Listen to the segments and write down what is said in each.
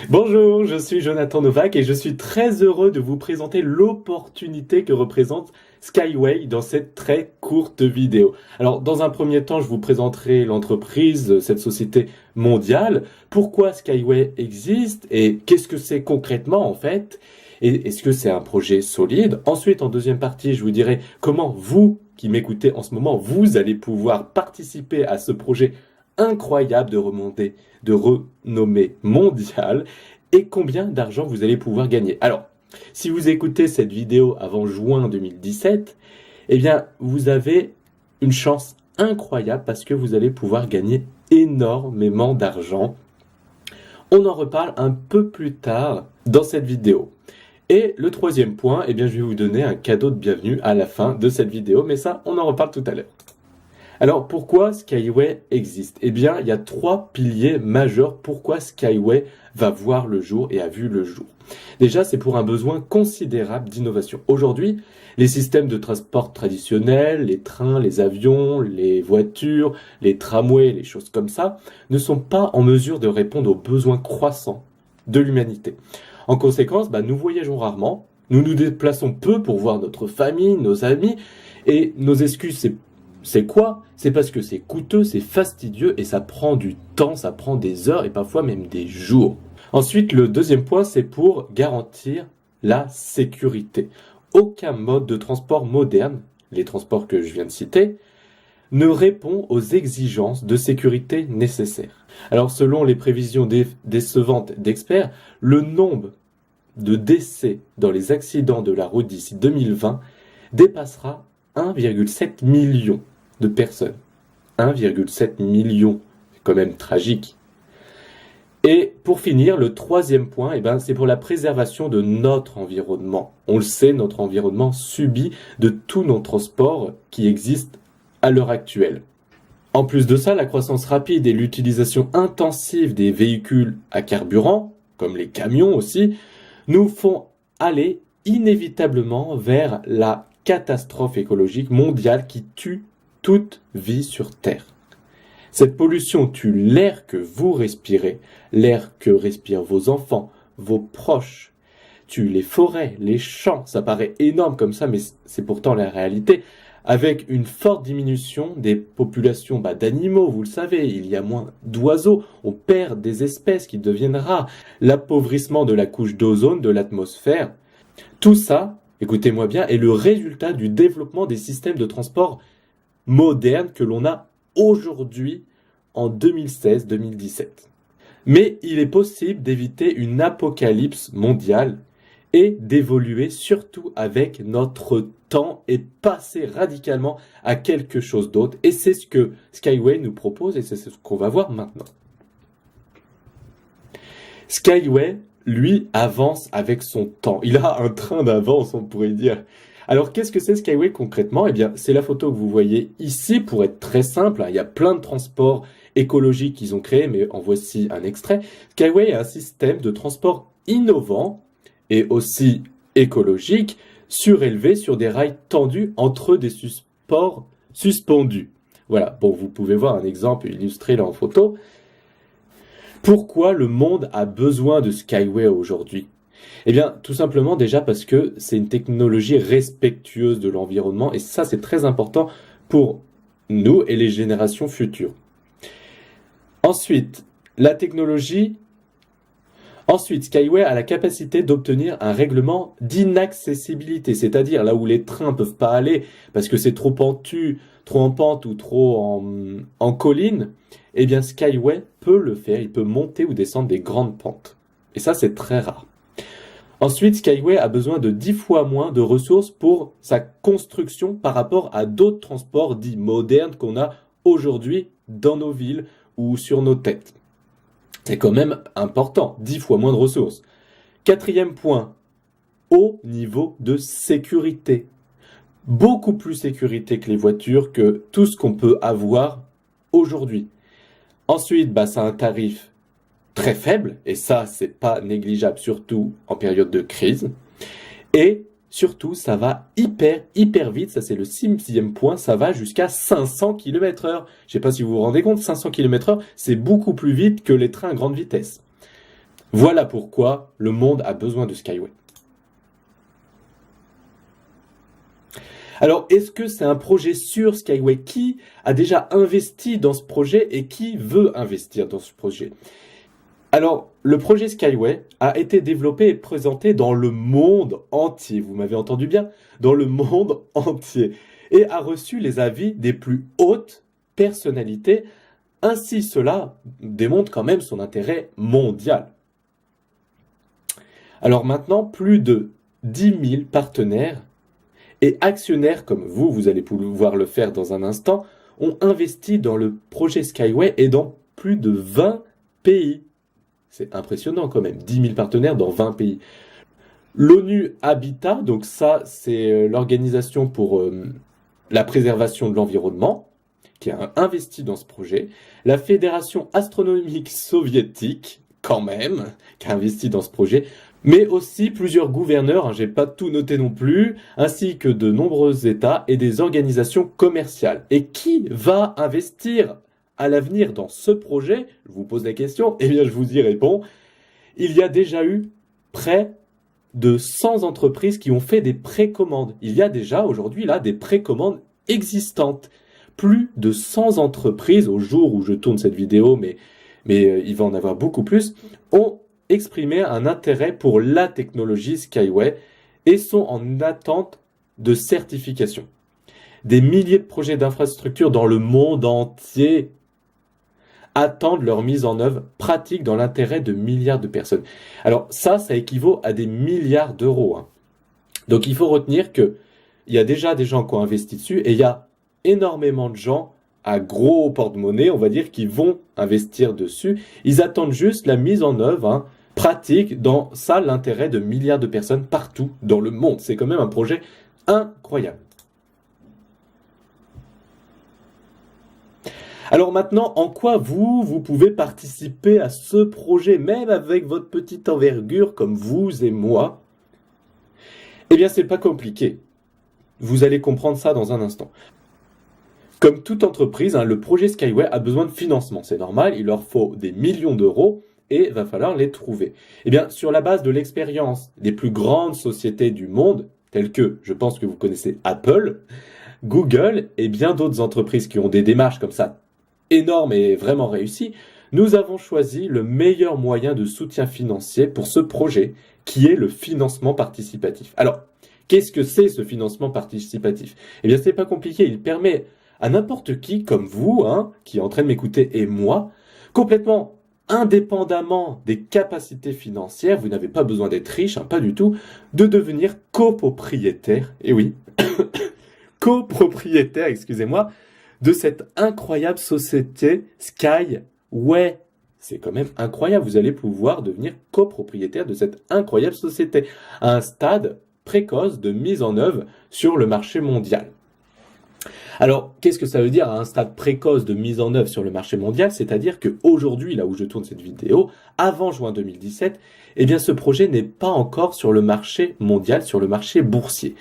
Bonjour, je suis Jonathan Novak et je suis très heureux de vous présenter l'opportunité que représente Skyway dans cette très courte vidéo. Alors, dans un premier temps, je vous présenterai l'entreprise, cette société mondiale, pourquoi Skyway existe et qu'est-ce que c'est concrètement en fait, et est-ce que c'est un projet solide. Ensuite, en deuxième partie, je vous dirai comment vous, qui m'écoutez en ce moment, vous allez pouvoir participer à ce projet incroyable de renommée mondiale et combien d'argent vous allez pouvoir gagner. Alors, si vous écoutez cette vidéo avant juin 2017, eh bien, vous avez une chance incroyable parce que vous allez pouvoir gagner énormément d'argent. On en reparle un peu plus tard dans cette vidéo. Et le troisième point, eh bien, je vais vous donner un cadeau de bienvenue à la fin de cette vidéo, mais ça, on en reparle tout à l'heure. Alors pourquoi Skyway existe? Eh bien, il y a trois piliers majeurs pourquoi Skyway va voir le jour et a vu le jour. Déjà, c'est pour un besoin considérable d'innovation. Aujourd'hui, les systèmes de transport traditionnels, les trains, les avions, les voitures, les tramways, les choses comme ça, ne sont pas en mesure de répondre aux besoins croissants de l'humanité. En conséquence, nous voyageons rarement, nous nous déplaçons peu pour voir notre famille, nos amis, et nos excuses, c'est quoi? C'est parce que c'est coûteux, c'est fastidieux et ça prend du temps, ça prend des heures et parfois même des jours. Ensuite, le deuxième point, c'est pour garantir la sécurité. Aucun mode de transport moderne, les transports que je viens de citer, ne répond aux exigences de sécurité nécessaires. Alors, selon les prévisions décevantes d'experts, le nombre de décès dans les accidents de la route d'ici 2020 dépassera 1,7 million de personnes. 1,7 million, c'est quand même tragique. Et pour finir, le troisième point, c'est pour la préservation de notre environnement. On le sait, notre environnement subit de tous nos transports qui existent à l'heure actuelle. En plus de ça, la croissance rapide et l'utilisation intensive des véhicules à carburant, comme les camions aussi, nous font aller inévitablement vers la catastrophe écologique mondiale qui tue toute vie sur Terre. Cette pollution tue l'air que vous respirez, l'air que respirent vos enfants, vos proches, tue les forêts, les champs. Ça paraît énorme comme ça, mais c'est pourtant la réalité. Avec une forte diminution des populations d'animaux, vous le savez, il y a moins d'oiseaux, on perd des espèces qui deviennent rares, l'appauvrissement de la couche d'ozone, de l'atmosphère. Tout ça, écoutez-moi bien, est le résultat du développement des systèmes de transport modernes que l'on a aujourd'hui en 2016-2017. Mais il est possible d'éviter une apocalypse mondiale et d'évoluer surtout avec notre temps et passer radicalement à quelque chose d'autre. Et c'est ce que Skyway nous propose et c'est ce qu'on va voir maintenant. Skyway, lui, avance avec son temps. Il a un train d'avance, on pourrait dire. Alors, qu'est-ce que c'est Skyway concrètement? Eh bien, c'est la photo que vous voyez ici pour être très simple. Il y a plein de transports écologiques qu'ils ont créés, mais en voici un extrait. Skyway est un système de transport innovant et aussi écologique, surélevé sur des rails tendus entre des supports suspendus. Voilà, bon, vous pouvez voir un exemple illustré là en photo. Pourquoi le monde a besoin de Skyway aujourd'hui? Eh bien, tout simplement déjà parce que c'est une technologie respectueuse de l'environnement et ça, c'est très important pour nous et les générations futures. Ensuite, Skyway a la capacité d'obtenir un règlement d'inaccessibilité, c'est-à-dire là où les trains peuvent pas aller parce que c'est trop en pente ou trop en colline, eh bien Skyway peut le faire, il peut monter ou descendre des grandes pentes. Et ça, c'est très rare. Ensuite, Skyway a besoin de 10 fois moins de ressources pour sa construction par rapport à d'autres transports dits modernes qu'on a aujourd'hui dans nos villes ou sur nos têtes. C'est quand même important, 10 fois moins de ressources. Quatrième point, haut niveau de sécurité. Beaucoup plus sécurité que les voitures, que tout ce qu'on peut avoir aujourd'hui. Ensuite, ça a un tarif très faible, et ça, c'est pas négligeable, surtout en période de crise. Et surtout, ça va hyper vite, ça c'est le sixième point, ça va jusqu'à 500 km/h. Je sais pas si vous vous rendez compte, 500 km/h, c'est beaucoup plus vite que les trains à grande vitesse. Voilà pourquoi le monde a besoin de Skyway. Alors, est-ce que c'est un projet sûr, Skyway? Qui a déjà investi dans ce projet et qui veut investir dans ce projet? Alors, le projet Skyway a été développé et présenté dans le monde entier. Vous m'avez entendu bien? Dans le monde entier. Et a reçu les avis des plus hautes personnalités. Ainsi, cela démontre quand même son intérêt mondial. Alors maintenant, plus de 10 000 partenaires et actionnaires comme vous allez pouvoir le faire dans un instant, ont investi dans le projet Skyway et dans plus de 20 pays. C'est impressionnant quand même, 10 000 partenaires dans 20 pays. L'ONU Habitat, donc ça c'est l'organisation pour la préservation de l'environnement, qui a investi dans ce projet. La Fédération astronomique soviétique, quand même, qui a investi dans ce projet. Mais aussi plusieurs gouverneurs, j'ai pas tout noté non plus, ainsi que de nombreux États et des organisations commerciales. Et qui va investir à l'avenir dans ce projet? Je vous pose la question, eh bien je vous y réponds. Il y a déjà eu près de 100 entreprises qui ont fait des précommandes. Il y a déjà aujourd'hui là des précommandes existantes. Plus de 100 entreprises, au jour où je tourne cette vidéo, mais il va en avoir beaucoup plus, ont exprimé un intérêt pour la technologie Skyway et sont en attente de certification. Des milliers de projets d'infrastructures dans le monde entier attendent leur mise en œuvre pratique dans l'intérêt de milliards de personnes. Alors ça équivaut à des milliards d'euros. Donc il faut retenir qu'il y a déjà des gens qui ont investi dessus et il y a énormément de gens à gros porte-monnaie, on va dire, qui vont investir dessus. Ils attendent juste la mise en œuvre pratique dans ça, l'intérêt de milliards de personnes partout dans le monde. C'est quand même un projet incroyable. Alors maintenant, en quoi vous pouvez participer à ce projet, même avec votre petite envergure comme vous et moi? Eh bien, c'est pas compliqué. Vous allez comprendre ça dans un instant. Comme toute entreprise, le projet Skyway a besoin de financement. C'est normal, il leur faut des millions d'euros et va falloir les trouver. Eh bien, sur la base de l'expérience des plus grandes sociétés du monde, telles que, je pense que vous connaissez Apple, Google et bien d'autres entreprises qui ont des démarches comme ça énormes et vraiment réussies, nous avons choisi le meilleur moyen de soutien financier pour ce projet, qui est le financement participatif. Alors, qu'est-ce que c'est ce financement participatif? Eh bien, c'est pas compliqué, il permet à n'importe qui, comme vous, qui est en train de m'écouter et moi, complètement indépendamment des capacités financières, vous n'avez pas besoin d'être riche, pas du tout, de devenir copropriétaire, et oui, copropriétaire, excusez-moi, de cette incroyable société Skyway. C'est quand même incroyable, vous allez pouvoir devenir copropriétaire de cette incroyable société, à un stade précoce de mise en œuvre sur le marché mondial. Alors, qu'est-ce que ça veut dire à un stade précoce de mise en œuvre sur le marché mondial? C'est-à-dire qu'aujourd'hui, là où je tourne cette vidéo, avant juin 2017, eh bien, ce projet n'est pas encore sur le marché mondial, sur le marché boursier.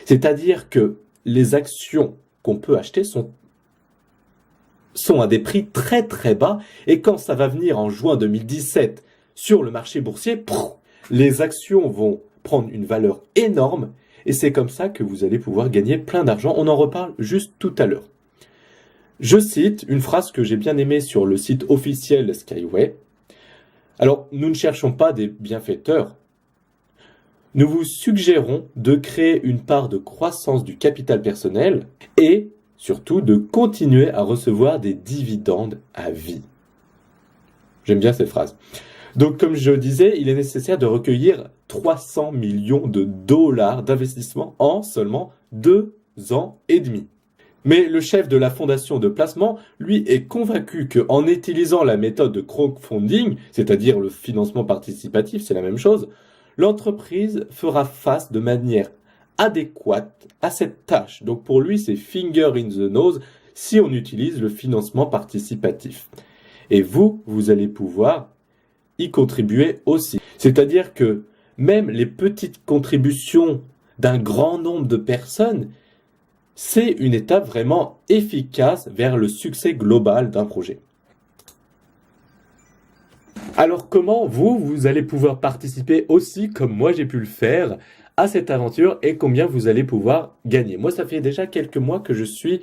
C'est-à-dire que les actions qu'on peut acheter sont à des prix très très bas, et quand ça va venir en juin 2017 sur le marché boursier, les actions vont prendre une valeur énorme, et c'est comme ça que vous allez pouvoir gagner plein d'argent. On en reparle juste tout à l'heure. Je cite une phrase que j'ai bien aimée sur le site officiel Skyway. Alors, nous ne cherchons pas des bienfaiteurs. Nous vous suggérons de créer une part de croissance du capital personnel et surtout de continuer à recevoir des dividendes à vie. J'aime bien cette phrase. Donc, comme je disais, il est nécessaire de recueillir 300 millions de dollars d'investissement en seulement 2 ans et demi. Mais le chef de la fondation de placement, lui, est convaincu qu'en utilisant la méthode de crowdfunding, c'est-à-dire le financement participatif, c'est la même chose, l'entreprise fera face de manière adéquate à cette tâche. Donc pour lui, c'est finger in the nose si on utilise le financement participatif. Et vous allez pouvoir y contribuer aussi. C'est-à-dire que même les petites contributions d'un grand nombre de personnes, c'est une étape vraiment efficace vers le succès global d'un projet. Alors comment vous allez pouvoir participer aussi, comme moi j'ai pu le faire, à cette aventure et combien vous allez pouvoir gagner? Moi, ça fait déjà quelques mois que je suis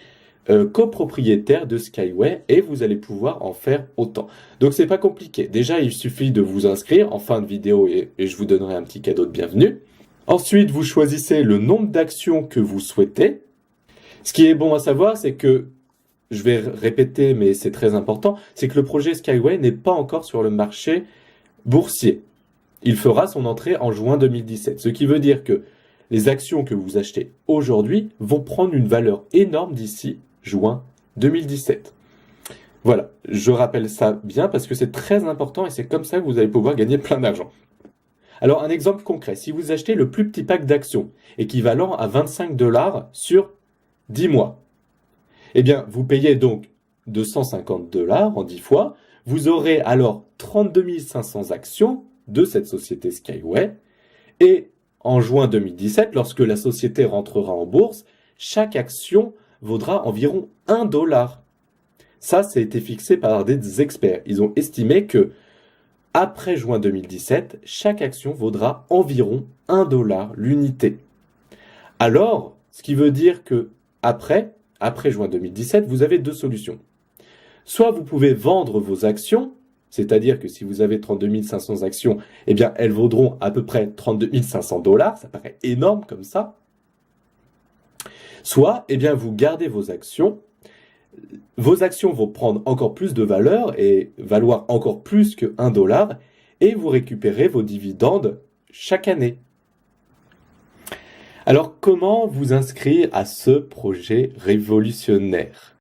copropriétaire de Skyway et vous allez pouvoir en faire autant. Donc c'est pas compliqué. Déjà, il suffit de vous inscrire en fin de vidéo et je vous donnerai un petit cadeau de bienvenue. Ensuite, vous choisissez le nombre d'actions que vous souhaitez. Ce qui est bon à savoir, c'est que, je vais répéter, mais c'est très important, c'est que le projet Skyway n'est pas encore sur le marché boursier. Il fera son entrée en juin 2017, ce qui veut dire que les actions que vous achetez aujourd'hui vont prendre une valeur énorme d'ici juin 2017. Voilà, je rappelle ça bien parce que c'est très important et c'est comme ça que vous allez pouvoir gagner plein d'argent. Alors un exemple concret, si vous achetez le plus petit pack d'actions équivalent à 25 $ sur 10 mois, eh bien vous payez donc 250 $ en 10 fois, vous aurez alors 32 500 actions de cette société Skyway et en juin 2017, lorsque la société rentrera en bourse, chaque action vaudra environ 1 $. Ça, a été fixé par des experts. Ils ont estimé que après juin 2017, chaque action vaudra environ 1 $ l'unité. Alors, ce qui veut dire que après juin 2017, vous avez deux solutions. Soit vous pouvez vendre vos actions, c'est-à-dire que si vous avez 32 500 actions, eh bien elles vaudront à peu près 32 500 $, ça paraît énorme comme ça. Soit, eh bien vous gardez vos actions vont prendre encore plus de valeur et valoir encore plus que 1 $, et vous récupérez vos dividendes chaque année. Alors comment vous inscrire à ce projet révolutionnaire?